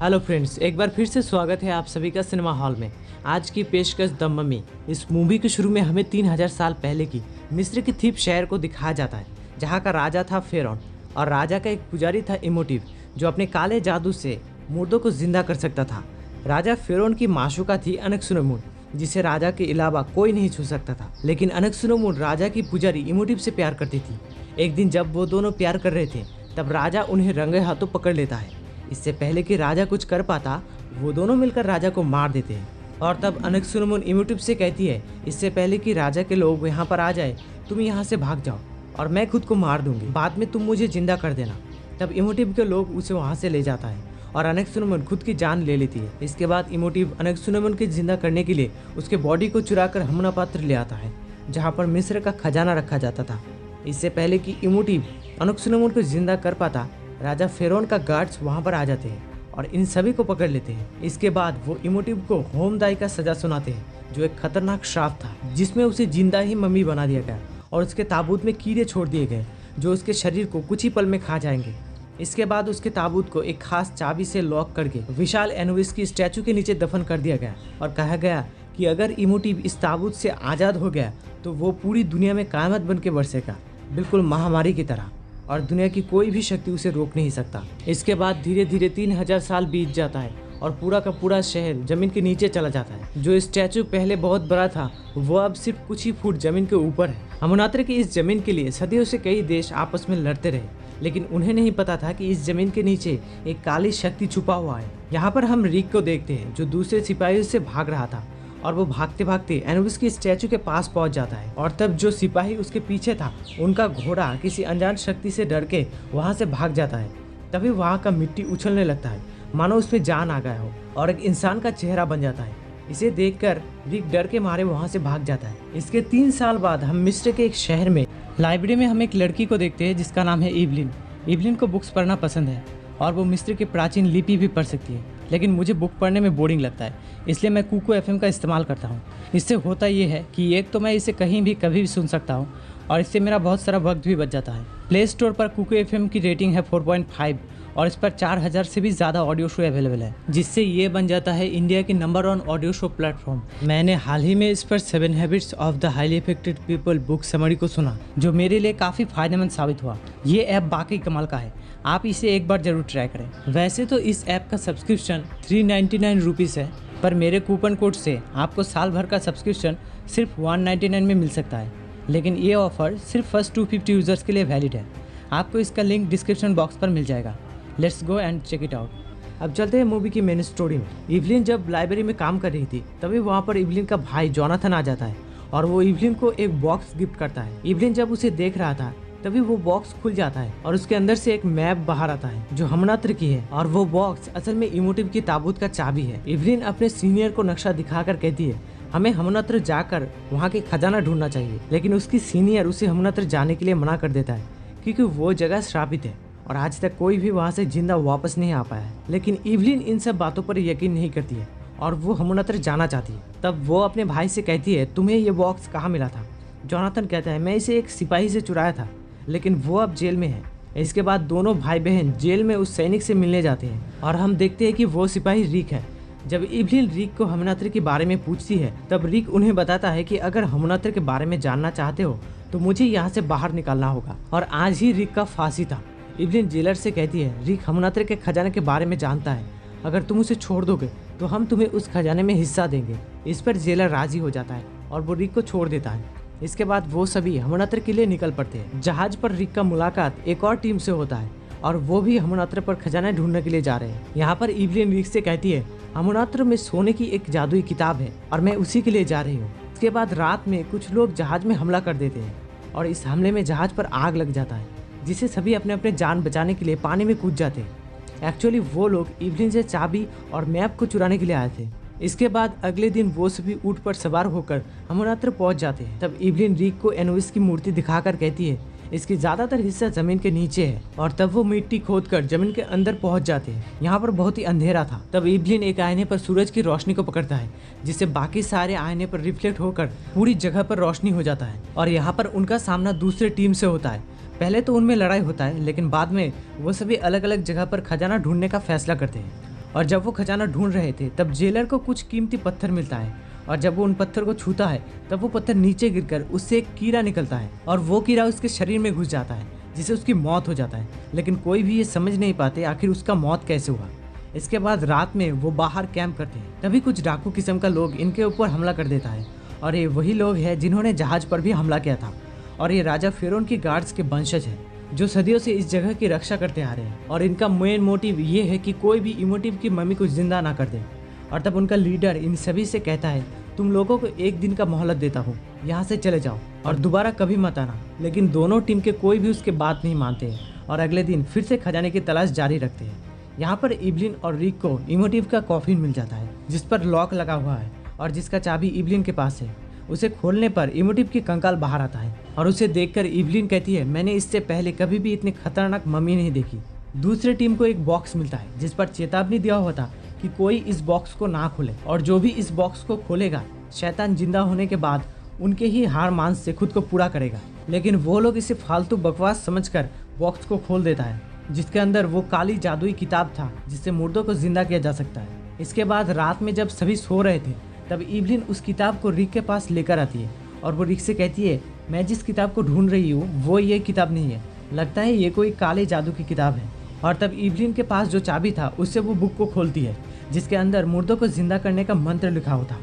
Hello friends, एक बार फिर से स्वागत है आप सभी का सिनेमा हॉल में। आज की पेशकश द मम्मी। इस मूवी के शुरू में हमें 3000 साल पहले की मिस्र के थीप शहर को दिखाया जाता है, जहाँ का राजा था फेरौन और राजा का एक पुजारी था इमोटिव, जो अपने काले जादू से मुर्दों को जिंदा कर सकता था। राजा फेरौन की माशूका थी अनक्सुनमुन, जिसे राजा के अलावा कोई नहीं छू सकता था। लेकिन अनक्सुनमुन राजा की पुजारी इमोटिव से प्यार करती थी। एक दिन जब वो दोनों प्यार कर रहे थे, तब राजा उन्हें रंगे हाथों पकड़ लेता है। इससे पहले कि राजा कुछ कर पाता, वो दोनों मिलकर राजा को मार देते हैं। और तब अनक्सुनमुन इमोटिव से कहती है, इससे पहले कि राजा के लोग यहाँ पर आ जाए, तुम यहाँ से भाग जाओ और मैं खुद को मार दूंगी, बाद में तुम मुझे जिंदा कर देना। तब इमोटिव के लोग उसे वहाँ से ले जाता है और अनक्सुनमुन खुद की जान ले लेती है। इसके बाद इमोटिव अनक्सुनमुन के जिंदा करने के लिए उसके बॉडी को चुराकर हमना पात्र ले आता है, जहाँ पर मिस्र का खजाना रखा जाता था। इससे पहले कि इमोटिव अनक्सुनमुन को जिंदा कर पाता, राजा फेरौन का गार्ड्स वहां पर आ जाते हैं और इन सभी को पकड़ लेते हैं। इसके बाद वो इमोटिव को होमदाई का सजा सुनाते हैं, जो एक खतरनाक श्राप था, जिसमें उसे जिंदा ही मम्मी बना दिया गया और उसके ताबूत में कीड़े छोड़ दिए गए, जो उसके शरीर को कुछ ही पल में खा जाएंगे। इसके बाद उसके ताबूत को एक खास चाबी से लॉक करके विशाल एनुबिस की स्टैचू के नीचे दफन कर दिया गया और कहा गया कि अगर इमोटिव इस ताबूत से आज़ाद हो गया तो वो पूरी दुनिया में कायमत बन के बरसेगा, बिल्कुल महामारी की तरह, और दुनिया की कोई भी शक्ति उसे रोक नहीं सकता। इसके बाद धीरे धीरे 3000 साल बीत जाता है और पूरा का पूरा शहर जमीन के नीचे चला जाता है। जो स्टैचू पहले बहुत बड़ा था, वो अब सिर्फ कुछ ही फुट जमीन के ऊपर है। अमुनात्र की इस जमीन के लिए सदियों से कई देश आपस में लड़ते रहे, लेकिन उन्हें नहीं पता था कि इस जमीन के नीचे एक काली शक्ति छुपा हुआ है। यहाँ पर हम रिक को देखते हैं, जो दूसरे सिपाहियों से भाग रहा था और वो भागते भागते एनुबिस की स्टैचू के पास पहुंच जाता है। और तब जो सिपाही उसके पीछे था, उनका घोड़ा किसी अनजान शक्ति से डर के वहां से भाग जाता है। तभी वहां का मिट्टी उछलने लगता है, मानो उसमें जान आ गया हो, और एक इंसान का चेहरा बन जाता है। इसे देखकर रिक डर के मारे वहां से भाग जाता है। इसके 3 साल बाद हम मिस्र के एक शहर में लाइब्रेरी में हम एक लड़की को देखते हैं, जिसका नाम है इवलिन। इवलिन को बुक्स पढ़ना पसंद है और वो मिस्र की प्राचीन लिपि भी पढ़ सकती है, लेकिन मुझे बुक पढ़ने में बोरिंग लगता है, इसलिए मैं कुको एफएम का इस्तेमाल करता हूँ। इससे होता ये है कि एक तो मैं इसे कहीं भी कभी भी सुन सकता हूँ और इससे मेरा बहुत सारा वक्त भी बच जाता है। प्ले स्टोर पर कुको एफएम की रेटिंग है 4.5 और इस पर 4000 से भी ज़्यादा ऑडियो शो अवेलेबल है, जिससे ये बन जाता है इंडिया की नंबर 1 ऑडियो शो प्लेटफॉर्म। मैंने हाल ही में इस पर 7 habits of the highly affected people book summary को सुना, जो मेरे लिए काफ़ी फायदेमंद साबित हुआ। ये ऐप बाकी कमाल का है, आप इसे एक बार जरूर ट्राई करें। वैसे तो इस ऐप का सब्सक्रिप्शन 399 रुपीज़ है, पर मेरे कूपन कोड से आपको साल भर का सब्सक्रिप्शन सिर्फ 199 में मिल सकता है। लेकिन ये ऑफर सिर्फ फर्स्ट 250 यूज़र्स के लिए वैलिड है। आपको इसका लिंक डिस्क्रिप्शन बॉक्स पर मिल जाएगा। Let's go and check it out. अब चलते हैं मूवी की मेन स्टोरी में। इवलिन जब लाइब्रेरी में काम कर रही थी, तभी वहाँ पर इवलिन का भाई जोनाथन आ जाता है और वो इवलिन को एक बॉक्स गिफ्ट करता है। इवलिन जब उसे देख रहा था, तभी वो बॉक्स खुल जाता है और उसके अंदर से एक मैप बाहर आता है, जो हमनात्र की है, और वो बॉक्स असल में इमोटिव की ताबूत का चाबी है। इवलिन अपने सीनियर को नक्शा दिखाकर कहती है, हमें हमनात्र जाकर वहाँ के खजाना ढूंढना चाहिए। लेकिन उसकी सीनियर उसे हमनात्र जाने के लिए मना कर देता है, क्योंकि वो जगह श्रापित है और आज तक कोई भी वहाँ से जिंदा वापस नहीं आ पाया है। लेकिन इवलिन इन सब बातों पर यकीन नहीं करती है और वो हमनात्र जाना चाहती है। तब वो अपने भाई से कहती है, तुम्हें ये बॉक्स कहाँ मिला था? जोनाथन कहता है, मैं इसे एक सिपाही से चुराया था, लेकिन वो अब जेल में है। इसके बाद दोनों भाई बहन जेल में उस सैनिक से मिलने जाते हैं और हम देखते हैं कि वो सिपाही रिक है। जब इवलिन रिक को हमनात्र के बारे में पूछती है, तब रिक उन्हें बताता है कि अगर हमनात्र के बारे में जानना चाहते हो तो मुझे यहाँ से बाहर निकालना होगा, और आज ही रिक का फांसी था। इवलिन जेलर से कहती है, रिक हमनात्र के खजाने के बारे में जानता है, अगर तुम उसे छोड़ दोगे तो हम तुम्हें उस खजाने में हिस्सा देंगे। इस पर जेलर राजी हो जाता है और वो रिक को छोड़ देता है। इसके बाद वो सभी हमनात्र के लिए निकल पड़ते हैं। जहाज पर रिक का मुलाकात एक और टीम से होता है और वो भी हमनात्र पर खजाना ढूंढने के लिए जा रहे हैं। यहाँ पर इवलिन रिक से कहती है, हमनात्र में सोने की एक जादुई किताब है और मैं उसी के लिए जा रही हूँ। इसके बाद रात में कुछ लोग जहाज में हमला कर देते हैं और इस हमले में जहाज पर आग लग जाता है, जिससे सभी अपने अपने जान बचाने के लिए पानी में कूद जाते हैं। एक्चुअली वो लोग इवलिन से चाबी और मैप को चुराने के लिए आए थे। इसके बाद अगले दिन वो सभी ऊंट पर सवार होकर हमनात्र पहुंच जाते हैं। तब इवलिन रिक को एनुबिस की मूर्ति दिखाकर कहती है, इसकी ज्यादातर हिस्सा जमीन के नीचे है, और तब वो मिट्टी खोदकर जमीन के अंदर पहुंच जाते हैं। यहाँ पर बहुत ही अंधेरा था। तब इवलिन एक आईने पर सूरज की रोशनी को पकड़ता है, जिससे बाकी सारे आईने पर रिफ्लेक्ट होकर पूरी जगह पर रोशनी हो जाता है और यहाँ पर उनका सामना दूसरे टीम से होता है। पहले तो उनमें लड़ाई होता है, लेकिन बाद में वो सभी अलग अलग जगह पर खजाना ढूंढने का फैसला करते हैं और जब वो खजाना ढूंढ रहे थे तब जेलर को कुछ कीमती पत्थर मिलता है और जब वो उन पत्थर को छूता है तब वो पत्थर नीचे गिरकर उससे एक कीड़ा निकलता है और वो कीड़ा उसके शरीर में घुस जाता है जिससे उसकी मौत हो जाता है। लेकिन कोई भी ये समझ नहीं पाते आखिर उसका मौत कैसे हुआ। इसके बाद रात में वो बाहर कैंप करते हैं, तभी कुछ डाकू किस्म का लोग इनके ऊपर हमला कर देता है और ये वही लोग हैं जिन्होंने जहाज पर भी हमला किया था और ये राजा फिरौन की गार्ड्स के वंशज हैं जो सदियों से इस जगह की रक्षा करते आ रहे हैं और इनका मेन मोटिव ये है कि कोई भी इमोटिव की मम्मी को जिंदा ना कर दे। और तब उनका लीडर इन सभी से कहता है, तुम लोगों को एक दिन का मोहलत देता हूँ, यहाँ से चले जाओ और दोबारा कभी मत आना। लेकिन दोनों टीम के कोई भी उसके बात नहीं मानते हैं और अगले दिन फिर से खजाने की तलाश जारी रखते हैं। यहाँ पर इवलिन और रिक को इमोटिव का कॉफिन मिल जाता है जिस पर लॉक लगा हुआ है और जिसका चाबी इवलिन के पास है। उसे खोलने पर इमोटिव की कंकाल बाहर आता है और उसे देखकर इवलिन कहती है, मैंने इससे पहले कभी भी इतनी खतरनाक मम्मी नहीं देखी। दूसरी टीम को एक बॉक्स मिलता है जिस पर चेतावनी दिया हुआ था कि कोई इस बॉक्स को ना खोले और जो भी इस बॉक्स को खोलेगा शैतान जिंदा होने के बाद उनके ही हार मांस से खुद को पूरा करेगा। लेकिन वो लोग इसे फालतू बकवास समझकर बॉक्स को खोल देता है जिसके अंदर वो काली जादुई किताब था जिससे मुर्दों को जिंदा किया जा सकता है। इसके बाद रात में जब सभी सो रहे थे तब इवलिन उस किताब को रिक के पास लेकर आती है और वो रिक से कहती है, मैं जिस किताब को ढूंढ रही हूँ वो ये किताब नहीं है, लगता है ये कोई काले जादू की किताब है। और तब इवलिन के पास जो चाबी था उससे वो बुक को खोलती है जिसके अंदर मुर्दों को जिंदा करने का मंत्र लिखा होता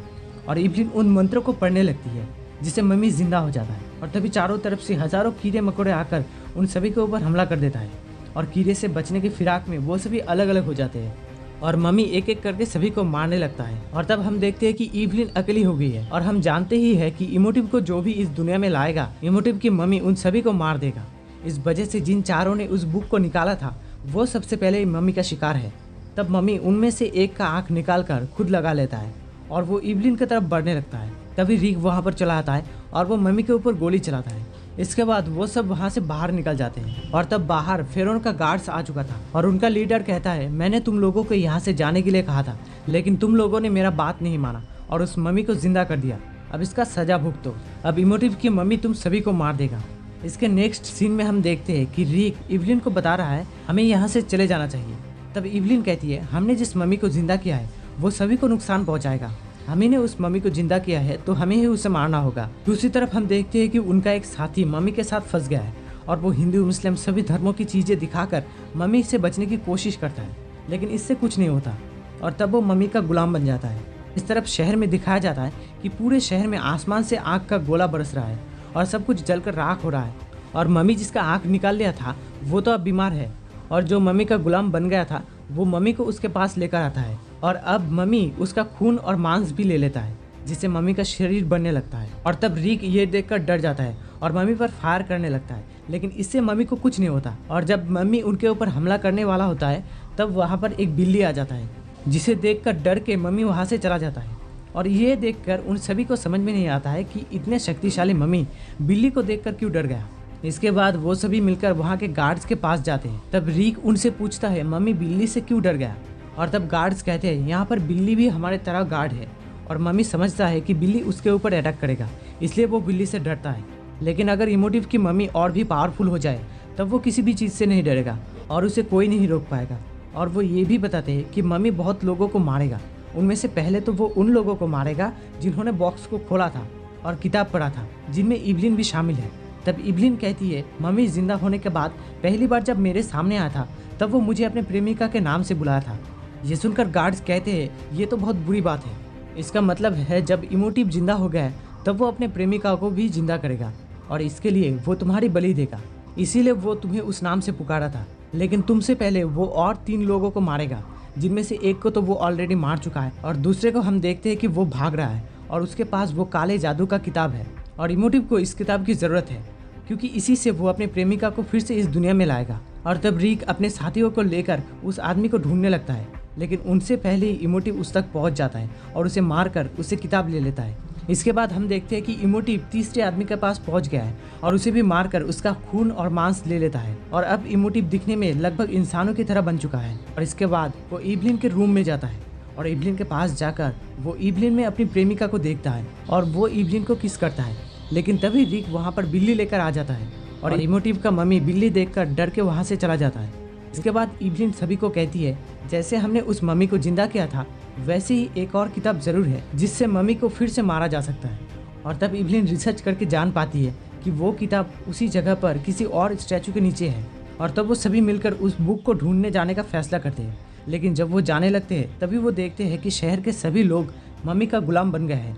और इवलिन उन मंत्रों को पढ़ने लगती है जिससे मम्मी जिंदा हो जाता है। और तभी चारों तरफ से हजारों कीड़े मकोड़े आकर उन सभी के ऊपर हमला कर देता है और कीड़े से बचने की फिराक में वो सभी अलग अलग हो जाते हैं और मम्मी एक एक करके सभी को मारने लगता है। और तब हम देखते हैं कि इवलिन अकेली हो गई है और हम जानते ही है कि इमोटिव को जो भी इस दुनिया में लाएगा इमोटिव की मम्मी उन सभी को मार देगा। इस वजह से जिन चारों ने उस बुक को निकाला था वो सबसे पहले मम्मी का शिकार है। तब मम्मी उनमें से एक का आँख निकाल कर खुद लगा लेता है और वो इवलिन की तरफ बढ़ने लगता है। तभी रिक वहाँ पर चला आता है और वो मम्मी के ऊपर गोली चलाता है। इसके बाद वो सब वहाँ से बाहर निकल जाते हैं और तब बाहर फिरौन का गार्ड्स आ चुका था और उनका लीडर कहता है, मैंने तुम लोगों को यहाँ से जाने के लिए कहा था लेकिन तुम लोगों ने मेरा बात नहीं माना और उस मम्मी को जिंदा कर दिया। अब इसका सजा भुगतो। अब इमोटिव की मम्मी तुम सभी को मार देगा। इसके नेक्स्ट सीन में हम देखते हैं कि रिक इवलिन को बता रहा है हमें यहाँ से चले जाना चाहिए। तब इवलिन कहती है, हमने जिस मम्मी को जिंदा किया है वो सभी को नुकसान पहुँचाएगा, हमी ने उस मम्मी को जिंदा किया है तो हमें ही उसे मारना होगा। दूसरी तरफ हम देखते हैं कि उनका एक साथी मम्मी के साथ फंस गया है और वो हिंदू मुस्लिम सभी धर्मों की चीजें दिखाकर मम्मी से बचने की कोशिश करता है लेकिन इससे कुछ नहीं होता और तब वो मम्मी का गुलाम बन जाता है। इस तरफ शहर में दिखाया जाता है कि पूरे शहर में आसमान से आग का गोला बरस रहा है और सब कुछ जलकर राख हो रहा है और मम्मी जिसका आँख निकाल लिया था वो तो अब बीमार है और जो मम्मी का गुलाम बन गया था वो मम्मी को उसके पास लेकर आता है और अब मम्मी उसका खून और मांस भी ले लेता है जिससे मम्मी का शरीर बनने लगता है। और तब रिक ये देखकर डर जाता है और मम्मी पर फायर करने लगता है लेकिन इससे मम्मी को कुछ नहीं होता। और जब मम्मी उनके ऊपर हमला करने वाला होता है तब वहाँ पर एक बिल्ली आ जाता है जिसे देखकर डर के मम्मी वहाँ से चला जाता है और ये देखकर उन सभी को समझ में नहीं आता है कि इतने शक्तिशाली मम्मी बिल्ली को देखकर क्यों डर गया। इसके बाद वो सभी मिलकर वहाँ के गार्ड्स के पास जाते हैं। तब रिक उनसे पूछता है मम्मी बिल्ली से क्यों डर गया और तब गार्ड्स कहते हैं यहाँ पर बिल्ली भी हमारे तरह गार्ड है और मम्मी समझता है कि बिल्ली उसके ऊपर अटैक करेगा इसलिए वो बिल्ली से डरता है। लेकिन अगर इमोटिव की मम्मी और भी पावरफुल हो जाए तब वो किसी भी चीज़ से नहीं डरेगा और उसे कोई नहीं रोक पाएगा। और वो ये भी बताते हैं कि मम्मी बहुत लोगों को मारेगा, उनमें से पहले तो वो उन लोगों को मारेगा जिन्होंने बॉक्स को खोला था और किताब पढ़ा था जिनमें इवलिन भी शामिल है। तब इवलिन कहती है मम्मी जिंदा होने के बाद पहली बार जब मेरे सामने आया था तब वो मुझे अपने प्रेमिका के नाम से बुलाया था। ये सुनकर गार्ड्स कहते हैं ये तो बहुत बुरी बात है, इसका मतलब है जब इमोटिव जिंदा हो गया है तब वो अपने प्रेमिका को भी जिंदा करेगा और इसके लिए वो तुम्हारी बलि देगा, इसीलिए वो तुम्हें उस नाम से पुकारा था। लेकिन तुमसे पहले वो और 3 लोगों को मारेगा जिनमें से एक को तो वो ऑलरेडी मार चुका है और दूसरे को हम देखते हैं कि वो भाग रहा है और उसके पास वो काले जादू का किताब है और इमोटिव को इस किताब की ज़रूरत है क्योंकि इसी से वो अपने प्रेमिका को फिर से इस दुनिया में लाएगा। और तब रिक अपने साथियों को लेकर उस आदमी को ढूंढने लगता है लेकिन उनसे पहले ही इमोटिव उस तक पहुंच जाता है और उसे मारकर उससे किताब ले लेता है। इसके बाद हम देखते हैं कि इमोटिव तीसरे आदमी के पास पहुंच गया है और उसे भी मारकर उसका खून और मांस ले लेता है और अब इमोटिव दिखने में लगभग इंसानों की तरह बन चुका है। और इसके बाद वो इवलिन के रूम में जाता है और इवलिन के पास जाकर वो इवलिन में अपनी प्रेमिका को देखता है और वो इवलिन को किस करता है। लेकिन तभी रिक वहाँ पर बिल्ली लेकर आ जाता है और इमोटिव का मम्मी बिल्ली देखकर डर के वहाँ से चला जाता है। इसके बाद इवलिन सभी को कहती है जैसे हमने उस मम्मी को जिंदा किया था, वैसे ही एक और किताब जरूर है जिससे मम्मी को फिर से मारा जा सकता है। और तब इवलिन रिसर्च करके जान पाती है कि वो किताब उसी जगह पर किसी और स्टैचू के नीचे है। और तब वो सभी मिलकर उस बुक को ढूंढने जाने का फैसला करते हैं। लेकिन जब वो जाने लगते हैं तभी वो देखते हैं कि शहर के सभी लोग मम्मी का गुलाम बन गए हैं,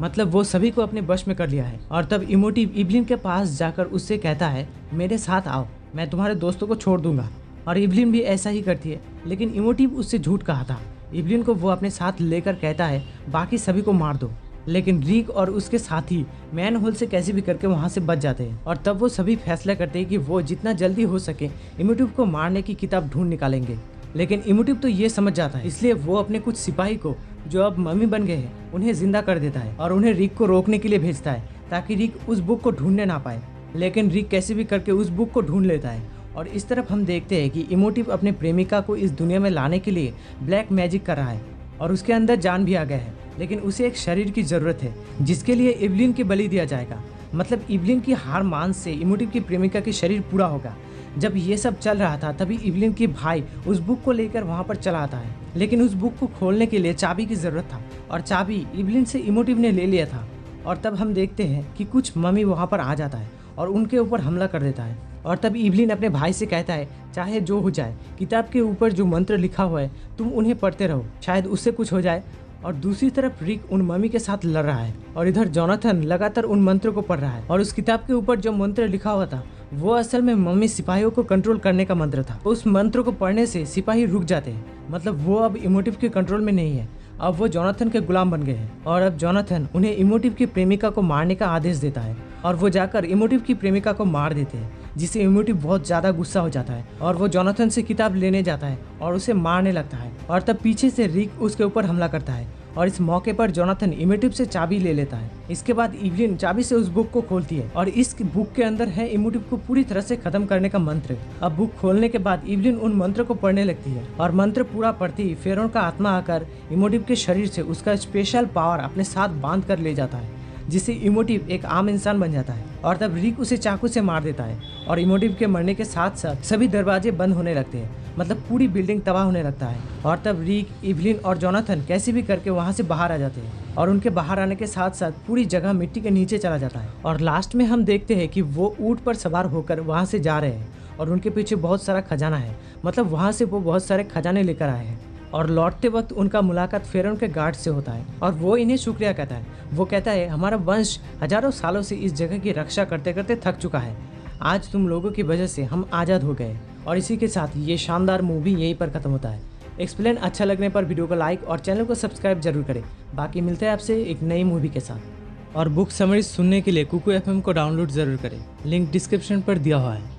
मतलब वो सभी को अपने वश में कर लिया है। और तब इमोटिव इवलिन के पास जाकर उससे कहता है, मेरे साथ आओ, मैं तुम्हारे दोस्तों को छोड़ दूंगा। और इवलिन भी ऐसा ही करती है, लेकिन इमोटिव उससे झूठ कहा था। इवलिन को वो अपने साथ लेकर कहता है, बाकी सभी को मार दो। लेकिन रिक और उसके साथी मैन होल से कैसे भी करके वहाँ से बच जाते हैं। और तब वो सभी फैसला करते हैं कि वो जितना जल्दी हो सके इमोटिव को मारने की किताब ढूंढ निकालेंगे। लेकिन इमोटिव तो ये समझ जाता है, इसलिए वो अपने कुछ सिपाही को जो अब मम्मी बन गए हैं उन्हें जिंदा कर देता है और उन्हें रिक को रोकने के लिए भेजता है ताकि रिक उस बुक को ढूंढने ना पाए। लेकिन रिक कैसे भी करके उस बुक को ढूंढ लेता है। और इस तरफ हम देखते हैं कि इमोटिव अपने प्रेमिका को इस दुनिया में लाने के लिए ब्लैक मैजिक कर रहा है और उसके अंदर जान भी आ गया है, लेकिन उसे एक शरीर की जरूरत है जिसके लिए इवलिन की बलि दिया जाएगा। मतलब इवलिन की हार मान से इमोटिव की प्रेमिका की शरीर पूरा होगा। जब ये सब चल रहा था तभी इवलिन के भाई उस बुक को लेकर वहाँ पर चला आता है, लेकिन उस बुक को खोलने के लिए चाबी की जरूरत था और चाबी इवलिन से इमोटिव ने ले लिया था। और तब हम देखते हैं कि कुछ मम्मी वहाँ पर आ जाता है और उनके ऊपर हमला कर देता है। और तब इवलिन अपने भाई से कहता है, चाहे जो हो जाए, किताब के ऊपर जो मंत्र लिखा हुआ है तुम उन्हें पढ़ते रहो, शायद उससे कुछ हो जाए। और दूसरी तरफ रिक उन मम्मी के साथ लड़ रहा है और इधर जोनाथन लगातार उन मंत्रों को पढ़ रहा है। और उस किताब के ऊपर जो मंत्र लिखा हुआ था वो असल में मम्मी सिपाहियों को कंट्रोल करने का मंत्र था। उस मंत्र को पढ़ने से सिपाही रुक जाते हैं, मतलब वो अब इमोटिव के कंट्रोल में नहीं है, अब वो जोनाथन के गुलाम बन गए हैं। और अब जोनाथन उन्हें इमोटिव की प्रेमिका को मारने का आदेश देता है और वो जाकर इमोटिव की प्रेमिका को मार देते हैं, जिससे इमोटिव बहुत ज्यादा गुस्सा हो जाता है और वो जोनाथन से किताब लेने जाता है और उसे मारने लगता है। और तब पीछे से रिक उसके ऊपर हमला करता है और इस मौके पर जोनाथन इमोटिव से चाबी ले लेता है। इसके बाद इवलिन चाबी से उस बुक को खोलती है और इस बुक के अंदर है इमोटिव को पूरी तरह से खत्म करने का मंत्र। अब बुक खोलने के बाद इवलिन उन मंत्र को पढ़ने लगती है और मंत्र पूरा पढ़ते ही फेरोन का आत्मा आकर इमोटिव के शरीर से उसका स्पेशल पावर अपने साथ बांध कर ले जाता है, जिससे इमोटिव एक आम इंसान बन जाता है। और तब रिक उसे चाकू से मार देता है और इमोटिव के मरने के साथ साथ सभी दरवाजे बंद होने लगते हैं, मतलब पूरी बिल्डिंग तबाह होने लगता है। और तब रिक, इवलिन और जोनाथन कैसे भी करके वहाँ से बाहर आ जाते हैं और उनके बाहर आने के साथ साथ पूरी जगह मिट्टी के नीचे चला जाता है। और लास्ट में हम देखते हैं कि वो ऊंट पर सवार होकर वहाँ से जा रहे हैं और उनके पीछे बहुत सारा खजाना है, मतलब वहाँ से वो बहुत सारे खजाने लेकर आए हैं। और लौटते वक्त उनका मुलाकात फेरोन के गार्ड से होता है और वो इन्हें शुक्रिया कहता है। वो कहता है, हमारा वंश हजारों सालों से इस जगह की रक्षा करते करते थक चुका है, आज तुम लोगों की वजह से हम आज़ाद हो गए। और इसी के साथ ये शानदार मूवी यहीं पर खत्म होता है। एक्सप्लेन अच्छा लगने पर वीडियो को लाइक और चैनल को सब्सक्राइब जरूर करें। बाकी मिलते हैं आपसे एक नई मूवी के साथ। और बुक समरी सुनने के लिए कुकू FM को डाउनलोड जरूर करें, लिंक डिस्क्रिप्शन पर दिया हुआ है।